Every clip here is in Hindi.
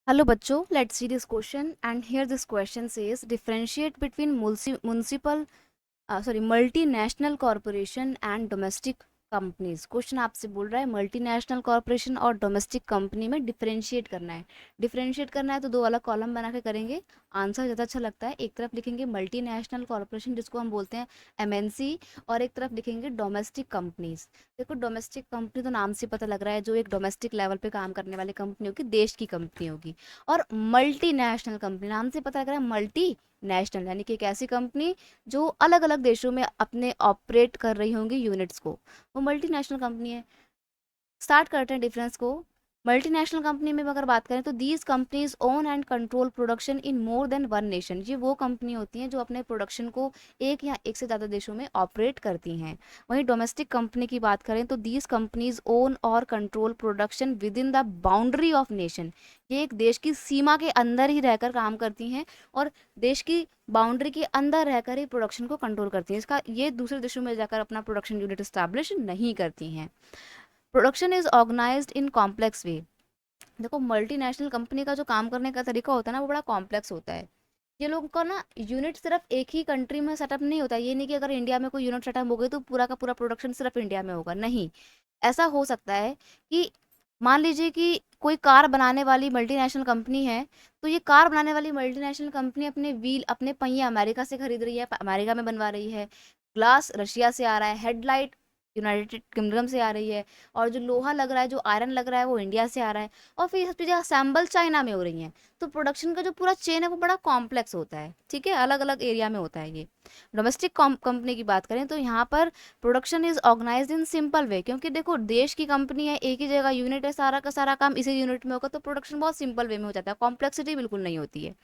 Hello बच्चों, let's see this question and here this question says differentiate between multinational corporation and domestic companies. Question आपसे बोल रहा है मल्टीनेशनल कॉरपोरेशन और डोमेस्टिक कंपनी में डिफरेंशिएट करना है। डिफरेंशिएट करना है तो दो अलग कॉलम बना के करेंगे। आंसर ज़्यादा अच्छा लगता है, एक तरफ लिखेंगे मल्टीनेशनल कॉरपोरेशन जिसको हम बोलते हैं एमएनसी, और एक तरफ लिखेंगे डोमेस्टिक कंपनीज। देखो डोमेस्टिक कंपनी तो नाम से पता लग रहा है जो एक डोमेस्टिक लेवल पे काम करने वाली कंपनी होगी, देश की कंपनी होगी। और मल्टीनेशनल कंपनी नाम से पता लग रहा है मल्टी नेशनल, यानी कि एक ऐसी कंपनी जो अलग अलग देशों में अपने ऑपरेट कर रही होंगी यूनिट्स को, वो मल्टीनेशनल कंपनी है। स्टार्ट करते हैं डिफरेंस को। मल्टीनेशनल कंपनी में अगर बात करें तो these companies own and control production in more than one nation. ये वो कंपनी होती हैं जो अपने प्रोडक्शन को एक या एक से ज़्यादा देशों में ऑपरेट करती हैं। वहीं डोमेस्टिक कंपनी की बात करें तो दीज कंपनीज ओन और control production with in the boundary of nation. ये एक देश की सीमा के अंदर ही रहकर काम करती हैं और देश की बाउंड्री के अंदर रहकर ही प्रोडक्शन को कंट्रोल करती हैं। इसका ये दूसरे देशों में जाकर अपना प्रोडक्शन यूनिट स्टैब्लिश नहीं करती हैं। Production is organised in complex way. देखो मल्टीनेशनल कंपनी का जो काम करने का तरीका होता है ना, वो बड़ा कॉम्प्लेक्स होता है। ये लोगों का ना यूनिट सिर्फ एक ही कंट्री में सेटअप नहीं होता। ये नहीं कि अगर इंडिया में कोई यूनिट सेटअप हो गई तो पूरा का पूरा प्रोडक्शन सिर्फ इंडिया में होगा, नहीं। ऐसा हो सकता है कि मान लीजिए कि कोई कार बनाने वाली मल्टीनेशनल कंपनी है, तो ये कार बनाने वाली मल्टीनेशनल कंपनी अपने व्हील, अपने पहिए अमेरिका से खरीद रही है, अमेरिका में बनवा रही है। ग्लास रशिया से आ रहा है, हेडलाइट यूनाइटेड किंगडम से आ रही है, और जो लोहा लग रहा है, जो आयरन लग रहा है, वो इंडिया से आ रहा है, और फिर ये सब चीज़ें असेंबल चाइना में हो रही हैं। तो प्रोडक्शन का जो पूरा चेन है वो बड़ा कॉम्प्लेक्स होता है, ठीक है, अलग अलग एरिया में होता है ये। डोमेस्टिक कंपनी की बात करें तो यहाँ पर production is organised in simple way, क्योंकि देखो देश की कंपनी है, एक ही जगह यूनिट है, सारा का सारा काम इसी यूनिट में होगा, तो प्रोडक्शन बहुत सिंपल वे में हो जाता है, कॉम्प्लेक्सिटी बिल्कुल नहीं होती है।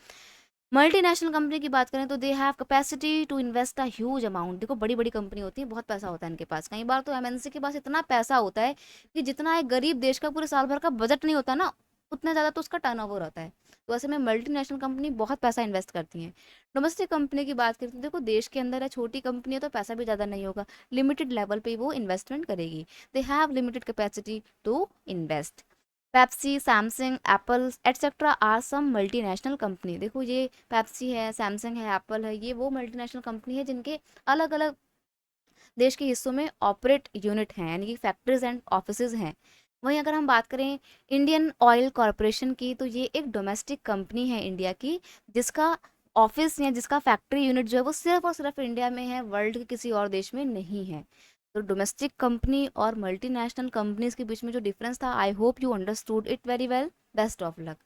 मल्टीनेशनल कंपनी की बात करें तो they have capacity to invest a huge amount. देखो बड़ी बड़ी कंपनी होती है, बहुत पैसा होता है इनके पास। कई बार तो एमएनसी के पास इतना पैसा होता है कि जितना एक गरीब देश का पूरे साल भर का बजट नहीं होता ना, उतना ज़्यादा तो उसका टर्नओवर होता है। तो ऐसे में मल्टीनेशनल कंपनी बहुत पैसा इन्वेस्ट करती हैं। डोमेस्टिक कंपनी की बात करें तो देखो देश के अंदर है, छोटी कंपनी है तो पैसा भी ज़्यादा नहीं होगा, लिमिटेड लेवल पे वो इन्वेस्टमेंट करेगी। They have limited capacity to invest. Pepsi, Samsung, Apple etcetera are some multinational company. देखो ये पेप्सी है, सैमसंग है, एप्पल है, ये वो मल्टीनेशनल कंपनी है जिनके अलग अलग देश के हिस्सों में ऑपरेट यूनिट हैं, यानी कि फैक्ट्रीज एंड ऑफिसेज हैं। वहीं अगर हम बात करें इंडियन ऑयल कॉरपोरेशन की, तो ये एक डोमेस्टिक कंपनी है इंडिया की, जिसका ऑफिस या जिसका फैक्ट्री यूनिट जो है वो सिर्फ और सिर्फ इंडिया में है, वर्ल्ड के किसी और देश में नहीं है। तो डोमेस्टिक कंपनी और मल्टीनेशनल कंपनीज के बीच में जो डिफरेंस था, I hope you understood it very well. Best of luck.